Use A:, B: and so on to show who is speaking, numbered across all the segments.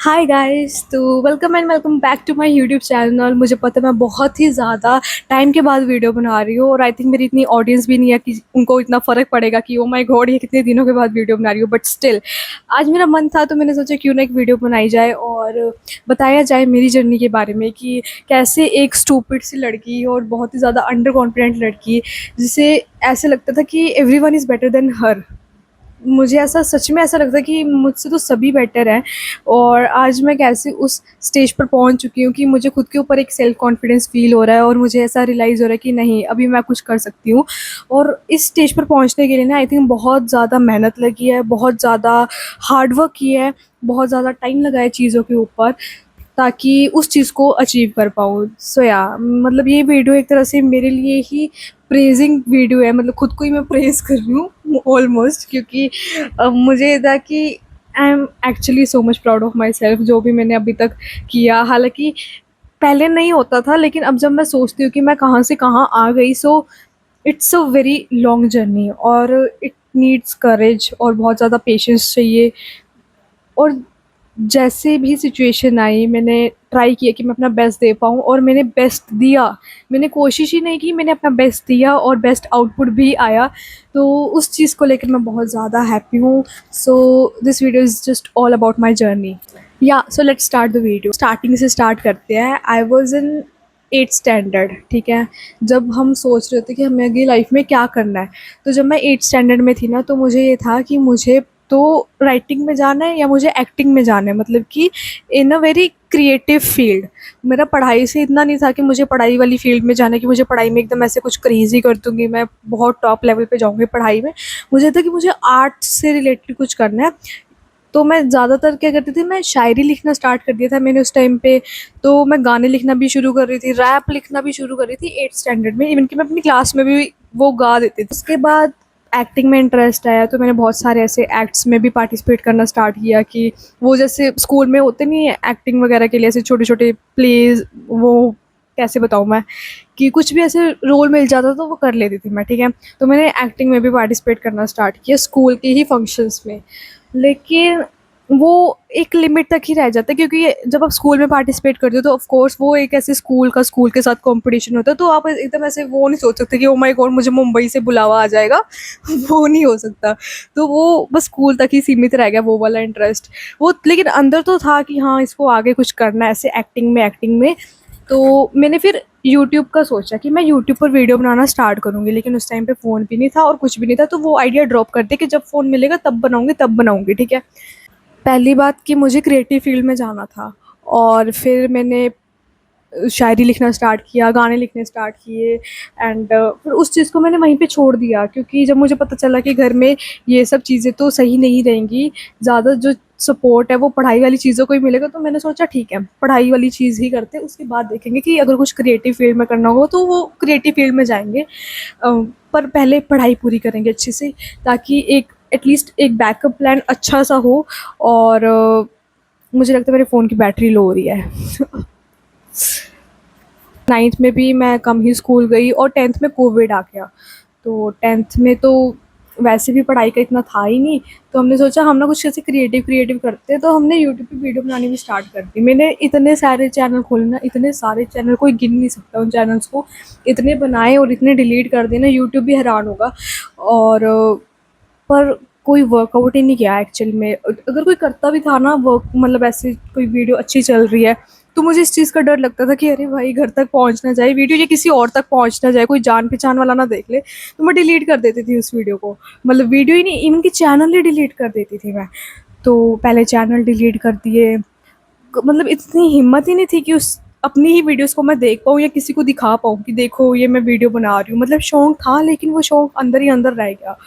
A: हाय guys, तो welcome and welcome back to my YouTube channel. मुझे पता है मैं बहुत ही ज़्यादा टाइम के बाद वीडियो बना रही हूँ और आई थिंक मेरी इतनी ऑडियंस भी नहीं है कि उनको इतना फ़र्क पड़ेगा कि ओ माय गॉड ये कितने दिनों के बाद वीडियो बना रही हूँ। बट स्टिल आज मेरा मन था तो मैंने सोचा क्यों ना एक वीडियो बनाई जाए और बताया जाए मेरी जर्नी के बारे में कि कैसे एक स्टूपिड सी लड़की और बहुत ही ज़्यादा अंडर कॉन्फिडेंट लड़की जिसे ऐसे लगता था कि एवरीवन इज़ बेटर देन हर। मुझे ऐसा सच में ऐसा लगता है कि मुझसे तो सभी बेटर हैं और आज मैं कैसे उस स्टेज पर पहुंच चुकी हूँ कि मुझे खुद के ऊपर एक सेल्फ कॉन्फिडेंस फ़ील हो रहा है और मुझे ऐसा रियलाइज़ हो रहा है कि नहीं, अभी मैं कुछ कर सकती हूँ। और इस स्टेज पर पहुंचने के लिए ना आई थिंक बहुत ज़्यादा मेहनत लगी है, बहुत ज़्यादा हार्ड वर्क किया है, बहुत ज़्यादा टाइम लगा है चीज़ों के ऊपर ताकि उस चीज़ को अचीव कर पाऊँ। सो या मतलब ये वीडियो एक तरह से मेरे लिए ही प्रेज़िंग वीडियो है, मतलब खुद को ही मैं प्रेज़ कर रही हूँ ऑलमोस्ट, क्योंकि मुझे ये था कि I am actually so much proud of my self जो भी मैंने अभी तक किया। हालाँकि पहले नहीं होता था, लेकिन अब जब मैं सोचती हूँ कि मैं कहाँ से कहाँ आ गई, so it's a very long journey और इट नीड्स करेज और बहुत ज़्यादा पेशेंस चाहिए। और जैसे भी सिचुएशन आई मैंने ट्राई किया कि मैं अपना बेस्ट दे पाऊँ और मैंने बेस्ट दिया। मैंने कोशिश ही नहीं की, मैंने अपना बेस्ट दिया और बेस्ट आउटपुट भी आया। तो उस चीज़ को लेकर मैं बहुत ज़्यादा हैप्पी हूँ। So this video is just all about my journey. Yeah so let's start the video. Starting से स्टार्ट करते हैं। I was in 8th standard, ठीक है। जब हम सोच रहे थे कि हमें आगे लाइफ में क्या करना है, तो जब मैं 8th स्टैंडर्ड में थी ना, तो मुझे ये था कि मुझे तो राइटिंग में जाना है या मुझे एक्टिंग में जाना है, मतलब कि इन अ वेरी क्रिएटिव फील्ड। मेरा पढ़ाई से इतना नहीं था कि मुझे पढ़ाई वाली फील्ड में जाना है कि मुझे पढ़ाई में एकदम ऐसे कुछ क्रेजी कर दूंगी, मैं बहुत टॉप लेवल पे जाऊंगी पढ़ाई में। मुझे था कि मुझे आर्ट से रिलेटेड कुछ करना है। तो मैं ज़्यादातर क्या करती थी, मैं शायरी लिखना स्टार्ट कर दिया था मैंने उस टाइम पे। तो मैं गाने लिखना भी शुरू कर रही थी, रैप लिखना भी शुरू कर रही थी 8th स्टैंडर्ड में। इवन कि मैं अपनी क्लास में भी वो गा देती थी। उसके बाद एक्टिंग में इंटरेस्ट आया तो मैंने बहुत सारे ऐसे एक्ट्स में भी पार्टिसिपेट करना स्टार्ट किया कि वो जैसे स्कूल में होते नहीं है एक्टिंग वगैरह के लिए ऐसे छोटे छोटे प्लेज, वो कैसे बताऊँ मैं, कि कुछ भी ऐसे रोल मिल जाता तो वो कर लेती थी मैं, ठीक है। तो मैंने एक्टिंग में भी पार्टिसिपेट करना स्टार्ट किया स्कूल के ही फंक्शंस में। लेकिन वो एक लिमिट तक ही रह जाता है, क्योंकि जब आप स्कूल में पार्टिसिपेट करते हो तो ऑफ कोर्स वो एक ऐसे स्कूल के साथ कंपटीशन होता है, तो आप एकदम ऐसे वो नहीं सोच सकते कि ओ माय गॉड मुझे मुंबई से बुलावा आ जाएगा वो नहीं हो सकता। तो वो बस स्कूल तक ही सीमित रह गया वो वाला इंटरेस्ट। वो लेकिन अंदर तो था कि हाँ इसको आगे कुछ करना है ऐसे एक्टिंग में। तो मैंने फिर यूट्यूब का सोचा कि मैं यूट्यूब पर वीडियो बनाना स्टार्ट करूँगी, लेकिन उस टाइम पे फ़ोन भी नहीं था और कुछ भी नहीं था, तो वो आइडिया ड्रॉप कर दिया कि जब फ़ोन मिलेगा तब बनाऊँगी, ठीक है। पहली बात कि मुझे क्रिएटिव फील्ड में जाना था और फिर मैंने शायरी लिखना स्टार्ट किया, गाने लिखने स्टार्ट किए एंड फिर उस चीज़ को मैंने वहीं पे छोड़ दिया, क्योंकि जब मुझे पता चला कि घर में ये सब चीज़ें तो सही नहीं रहेंगी, ज़्यादा जो सपोर्ट है वो पढ़ाई वाली चीज़ों को ही मिलेगा, तो मैंने सोचा ठीक है पढ़ाई वाली चीज़ ही करते हैं, उसके बाद देखेंगे कि अगर कुछ क्रिएटिव फील्ड में करना हो तो वो क्रिएटिव फील्ड में जाएंगे। पर पहले पढ़ाई पूरी करेंगे अच्छे से, ताकि एक एटलीस्ट एक बैकअप प्लान अच्छा सा हो। और मुझे लगता है मेरे फ़ोन की बैटरी लो हो रही है 9th में भी मैं कम ही स्कूल गई और 10th में कोविड आ गया। तो 10th में तो वैसे भी पढ़ाई का इतना था ही नहीं, तो हमने सोचा हम ना कुछ ऐसे क्रिएटिव करते हैं, तो हमने यूट्यूब पे वीडियो बनानी भी स्टार्ट कर दी। मैंने इतने सारे चैनल खोले ना, इतने सारे चैनल, कोई गिन नहीं सकता उन चैनल्स को। इतने बनाए और इतने डिलीट कर दिए ना, यूट्यूब भी हैरान होगा। और पर कोई वर्कआउट ही नहीं किया एक्चुअल में। अगर कोई करता भी था ना वर्क, मतलब ऐसे कोई वीडियो अच्छी चल रही है, तो मुझे इस चीज़ का डर लगता था कि अरे भाई घर तक पहुंच ना जाए वीडियो, या किसी और तक पहुंच ना जाए, कोई जान पहचान वाला ना देख ले। तो मैं डिलीट कर देती थी उस वीडियो को, मतलब वीडियो ही नहीं, इवन की चैनल ही डिलीट कर देती थी मैं। तो पहले चैनल डिलीट कर दिए, मतलब इतनी हिम्मत ही नहीं थी कि उस अपनी ही वीडियोस को मैं देख पाऊँ या किसी को दिखा पाऊँ कि देखो ये मैं वीडियो बना रही हूँ। मतलब शौक था, लेकिन वो शौक अंदर ही अंदर रह गया।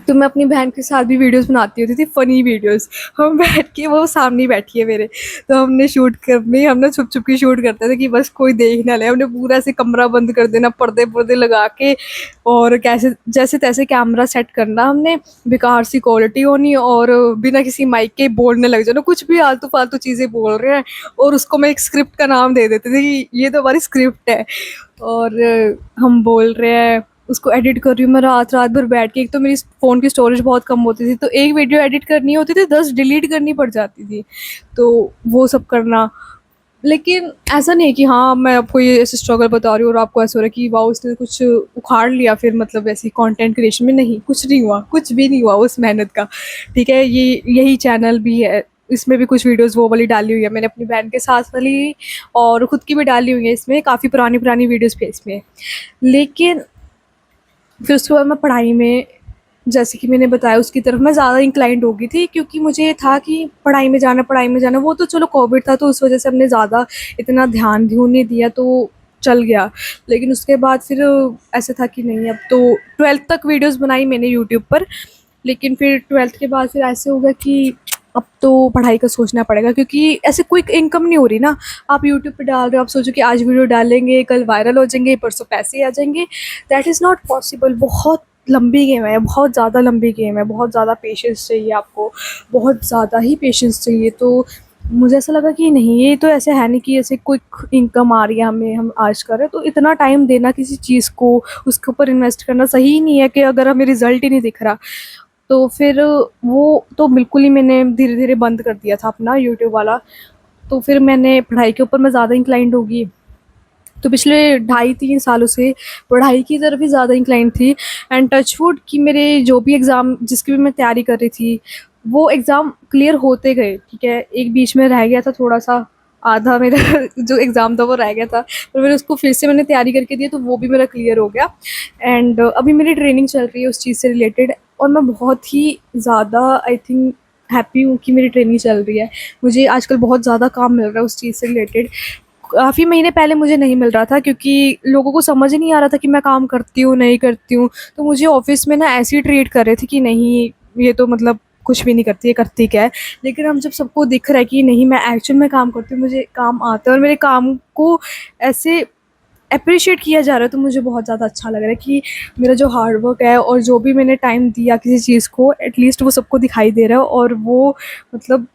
A: तो मैं अपनी बहन के साथ भी वीडियोस बनाती होती थी, फ़नी वीडियोस। हम बैठ के, वो सामने ही बैठी है मेरे, तो हमने शूट करनी, हमने छुप छुप के शूट करते थे कि बस कोई देख ना ले। हमने पूरा ऐसे कमरा बंद कर देना, पर्दे पर्दे लगा के, और कैसे जैसे तैसे कैमरा सेट करना हमने, बेकार सी क्वालिटी होनी और बिना किसी माइक के बोलने लग जाना, कुछ भी आलतू फालतू चीज़ें बोल रहे हैं। और उसको मैं एक स्क्रिप्ट का नाम दे देती थी कि ये तो हमारी स्क्रिप्ट है। और हम बोल रहे हैं उसको एडिट कर रही हूँ मैं रात-रात भर बैठ के। एक तो मेरी फ़ोन की स्टोरेज बहुत कम होती थी, तो एक वीडियो एडिट करनी होती थी, 10 डिलीट करनी पड़ जाती थी। तो वो सब करना। लेकिन ऐसा नहीं है कि हाँ, मैं आपको ये ऐसे स्ट्रगल बता रही हूँ और आपको ऐसा हो रहा है कि वाओ इसने कुछ उखाड़ लिया फिर मतलब ऐसी कंटेंट क्रिएशन में। नहीं, कुछ नहीं हुआ, कुछ भी नहीं हुआ उस मेहनत का। ठीक है? ये यही चैनल भी है, इसमें भी कुछ वीडियोज़ वो वाली डाली हुई है मैंने अपनी बहन के साथ वाली, और खुद की भी डाली हुई है इसमें, काफ़ी पुरानी-पुरानी वीडियोज़ भी है इसमें। लेकिन फिर उसके बाद मैं पढ़ाई में, जैसे कि मैंने बताया, उसकी तरफ मैं ज़्यादा इंक्लाइंड हो गई थी, क्योंकि मुझे ये था कि पढ़ाई में जाना। वो तो चलो कोविड था तो उस वजह से हमने ज़्यादा इतना ध्यान-ध्यून नहीं दिया, तो चल गया। लेकिन उसके बाद फिर ऐसा था कि नहीं, अब तो 12th तक वीडियोज़ बनाई मैंने यूट्यूब पर। लेकिन फिर 12th के बाद फिर ऐसे हो गया कि अब तो पढ़ाई का सोचना पड़ेगा, क्योंकि ऐसे क्विक इनकम नहीं हो रही ना। आप यूट्यूब पे डाल रहे हो, आप सोचो कि आज वीडियो डालेंगे, कल वायरल हो जाएँगे, परसों पैसे आ जाएँगे। That is not possible. बहुत लंबी गेम है, बहुत ज़्यादा लंबी गेम है, बहुत ज़्यादा पेशेंस चाहिए आपको, बहुत ज़्यादा ही पेशेंस चाहिए। तो मुझे ऐसा लगा कि नहीं, ये तो ऐसे है नहीं कि ऐसे क्विक इनकम आ रही है हमें, हम आज कर रहे हैं, तो इतना टाइम देना किसी चीज़ को, उसके ऊपर इन्वेस्ट करना सही ही नहीं है कि अगर हमें रिज़ल्ट ही नहीं दिख रहा। तो फिर वो तो बिल्कुल ही मैंने धीरे-धीरे बंद कर दिया था अपना यूट्यूब वाला। तो फिर मैंने पढ़ाई के ऊपर मैं ज़्यादा इंक्लाइंड हो गई। तो पिछले ढाई 3 सालों से पढ़ाई की तरफ ही ज़्यादा इंक्लाइंड थी। एंड टच वुड कि मेरे जो भी एग्ज़ाम जिसकी भी मैं तैयारी कर रही थी, वो एग्ज़ाम क्लियर होते गए, ठीक है? एक बीच में रह गया था थोड़ा-सा, आधा मेरा जो एग्ज़ाम था वो रह गया था, पर मैंने उसको फिर से मैंने तैयारी करके दी, तो वो भी मेरा क्लियर हो गया। एंड अभी मेरी ट्रेनिंग चल रही है उस चीज़ से रिलेटेड, और मैं बहुत ही ज़्यादा आई थिंक हैप्पी हूँ कि मेरी ट्रेनिंग चल रही है। मुझे आजकल बहुत ज़्यादा काम मिल रहा है उस चीज़ से रिलेटेड। काफ़ी महीने पहले मुझे नहीं मिल रहा था, क्योंकि लोगों को समझ ही नहीं आ रहा था कि मैं काम करती हूँ, नहीं करती हूँ। तो मुझे ऑफ़िस में ना ऐसे ही ट्रीट कर रहे थे कि नहीं, ये तो मतलब कुछ भी नहीं करती है, करती क्या है। लेकिन अब जब सबको दिख रहा है कि नहीं, मैं एक्चुअल में काम करती हूँ, मुझे काम आता है और मेरे काम को ऐसे एप्रिशिएट किया जा रहा है, तो मुझे बहुत ज़्यादा अच्छा लग रहा है कि मेरा जो हार्ड वर्क है और जो भी मैंने टाइम दिया किसी चीज़ को, एटलीस्ट वो सबको दिखाई दे रहा है, और वो मतलब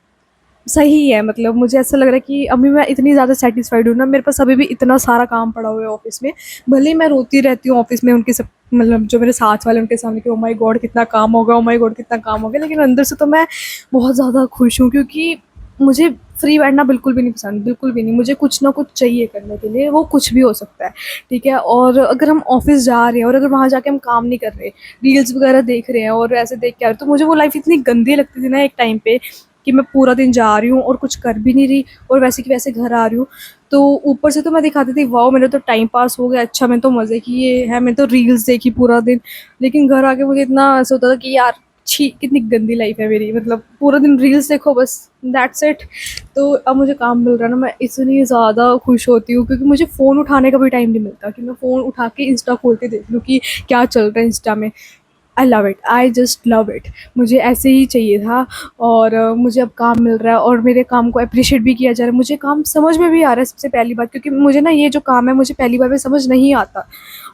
A: सही है। मतलब मुझे ऐसा लग रहा है कि अभी मैं इतनी ज़्यादा सैटिस्फाइड हूँ ना, मेरे पास अभी भी इतना सारा काम पड़ा हुआ है ऑफ़िस में। भले ही मैं रोती रहती हूँ ऑफ़िस में उनके सब, मतलब जो मेरे साथ वाले उनके सामने कि ओह माय गॉड कितना काम हो गया, ओह माय गॉड कितना काम हो गया। लेकिन अंदर से तो मैं बहुत ज़्यादा खुश हूँ, क्योंकि मुझे फ्री बैठना बिल्कुल भी नहीं पसंद, बिल्कुल भी नहीं। मुझे कुछ ना कुछ चाहिए करने के लिए, वो कुछ भी हो सकता है, ठीक है? और अगर हम ऑफ़िस जा रहे हैं और अगर वहाँ जाके हम काम नहीं कर रहे, रील्स वगैरह देख रहे हैं और ऐसे देख के आ रहे हैं, तो मुझे वो लाइफ़ इतनी गंदी लगती थी ना एक टाइम पे, कि मैं पूरा दिन जा रही हूँ और कुछ कर भी नहीं रही, और वैसे की वैसे घर आ रही हूँ। तो ऊपर से तो मैं दिखाती थी वाओ मेरा तो टाइम पास हो गया, अच्छा मैंने तो मज़े किए हैं, मैंने तो रील्स देखी पूरा दिन। लेकिन घर आके मुझे इतना ऐसा होता था कि यार छी, कितनी गंदी लाइफ़ है मेरी, मतलब पूरा दिन रील्स देखो बस, दैट्स इट। तो अब मुझे काम मिल रहा है ना, मैं इतनी ज़्यादा खुश होती हूँ, क्योंकि मुझे फ़ोन उठाने का भी टाइम नहीं मिलता कि मैं फ़ोन उठा के इंस्टा खोल के देख लूँ कि क्या चल रहा है इंस्टा में। I love it, I just love it. मुझे ऐसे ही चाहिए था, और मुझे अब काम मिल रहा है और मेरे काम को एप्रिशिएट भी किया जा रहा है। मुझे काम समझ में भी आ रहा है सबसे पहली बात, क्योंकि मुझे ना ये जो काम है मुझे पहली बार में समझ नहीं आता,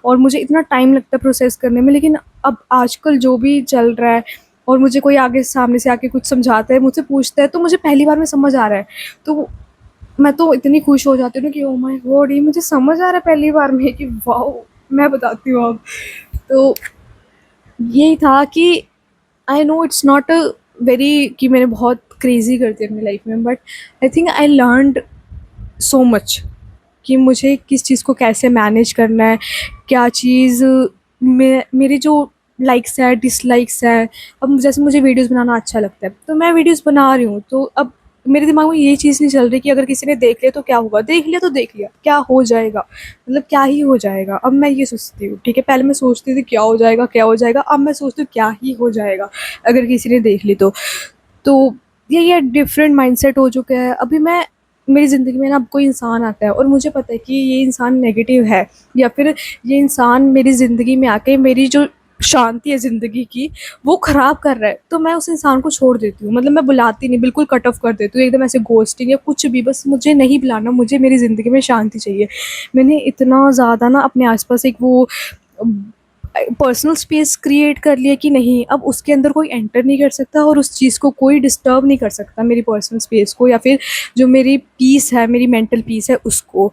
A: और मुझे इतना टाइम लगता है प्रोसेस करने में। लेकिन अब आजकल जो भी चल रहा है, और मुझे कोई आगे सामने से आके कुछ समझाता है, मुझसे पूछता है, तो मुझे पहली बार में समझ आ रहा है। तो मैं तो इतनी खुश हो जाती हूँ ना कि ओह माय गॉड, ये मुझे समझ आ रहा है पहली बार में कि वाओ! मैं बताती हूँ अब। तो यही था कि I know it's not a very कि मैंने बहुत क्रेज़ी कर दिया अपनी लाइफ़ में, but I think I learned so much कि मुझे किस चीज़ को कैसे मैनेज करना है, क्या चीज़ में मेरी जो लाइक्स है, डिसलाइक्स है। अब जैसे मुझे वीडियोज़ बनाना अच्छा लगता है, तो मैं वीडियोज़ बना रही हूँ, तो अब मेरे दिमाग में ये चीज़ नहीं चल रही कि अगर किसी ने देख लिया तो क्या होगा? देख लिया तो देख लिया, क्या हो जाएगा? मतलब क्या ही हो जाएगा? अब मैं ये सोचती हूँ, ठीक है? पहले मैं सोचती थी क्या हो जाएगा, क्या हो जाएगा? अब मैं सोचती हूँ क्या ही हो जाएगा, अगर किसी ने देख ली तो। तो ये डिफरेंट माइंडसेट हो चुका है। अभी मैं मेरी ज़िंदगी में ना अब कोई इंसान आता है और मुझे पता है कि ये इंसान नेगेटिव है, या फिर ये इंसान मेरी ज़िंदगी में आके मेरी जो शांति है ज़िंदगी की, वो ख़राब कर रहा है, तो मैं उस इंसान को छोड़ देती हूँ। मतलब मैं बुलाती नहीं, बिल्कुल कट ऑफ कर देती हूँ, एकदम ऐसे घोस्टिंग या कुछ भी, बस मुझे नहीं बुलाना, मुझे मेरी ज़िंदगी में शांति चाहिए। मैंने इतना ज़्यादा ना अपने आस-पास एक वो पर्सनल स्पेस क्रिएट कर लिया कि नहीं, अब उसके अंदर कोई एंटर नहीं कर सकता और उस चीज़ को कोई डिस्टर्ब नहीं कर सकता, मेरी पर्सनल स्पेस को, या फिर जो मेरी पीस है, मेरी मेंटल पीस है उसको।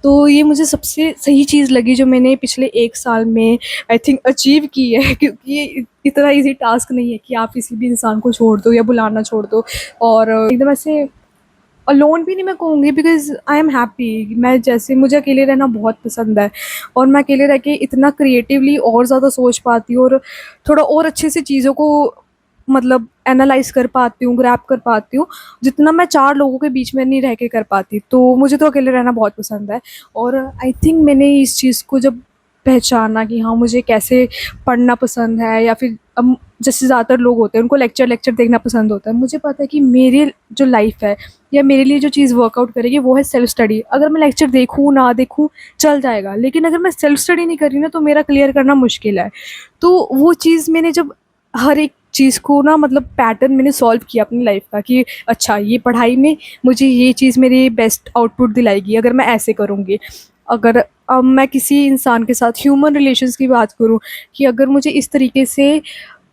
A: तो ये मुझे सबसे सही चीज़ लगी जो मैंने पिछले 1 साल में आई थिंक अचीव की है क्योंकि ये इतना ईज़ी टास्क नहीं है कि आप किसी भी इंसान को छोड़ दो या बुलाना छोड़ दो और एकदम ऐसे अलोन भी नहीं मैं कहूँगी बिकॉज़ आई एम हैप्पी। मैं जैसे मुझे अकेले रहना बहुत पसंद है और मैं अकेले रह के इतना क्रिएटिवली और ज़्यादा सोच पाती हूँ और थोड़ा और अच्छे से चीज़ों को मतलब एनालाइज़ कर पाती हूँ, ग्रैब कर पाती हूँ, जितना मैं 4 लोगों के बीच में नहीं रह के कर पाती। तो मुझे तो अकेले रहना बहुत पसंद है और आई थिंक मैंने इस चीज़ को जब पहचाना कि हाँ, मुझे कैसे पढ़ना पसंद है या फिर जैसे ज़्यादातर लोग होते हैं उनको लेक्चर देखना पसंद होता है। मुझे पता है कि मेरी जो लाइफ़ है या मेरे लिए जो चीज़ वर्कआउट करेगी वो है सेल्फ स्टडी। अगर मैं लेक्चर देखूँ, ना देखूँ चल जाएगा, लेकिन अगर मैं सेल्फ स्टडी नहीं कर रही ना तो मेरा क्लियर करना मुश्किल है। तो वो चीज़ मैंने जब हर एक चीज़ को ना मतलब पैटर्न मैंने सॉल्व किया अपनी लाइफ़ का कि अच्छा ये पढ़ाई में मुझे ये चीज़ मेरी बेस्ट आउटपुट दिलाएगी अगर मैं ऐसे करूँगी। अगर अब मैं किसी इंसान के साथ ह्यूमन रिलेशंस की बात करूँ कि अगर मुझे इस तरीके से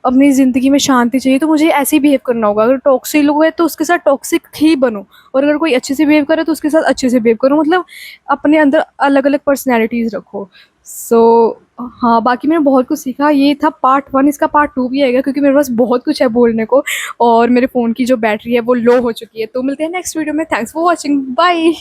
A: अपनी ज़िंदगी में शांति चाहिए तो मुझे ऐसे ही बिहेव करना होगा। अगर टॉक्सिक लोग हैं तो उसके साथ टॉक्सिक ही बनो और अगर कोई अच्छे से बिहेव करे तो उसके साथ अच्छे से बिहेव करो। मतलब अपने अंदर अलग-अलग पर्सनैलिटीज़ रखो। सो हाँ, बाकी मैंने बहुत कुछ सीखा। ये था पार्ट 1, इसका पार्ट 2 भी आएगा क्योंकि मेरे पास बहुत कुछ है बोलने को और मेरे फ़ोन की जो बैटरी है वो लो हो चुकी है। तो मिलते हैं नेक्स्ट वीडियो में। Thanks for watching. बाय।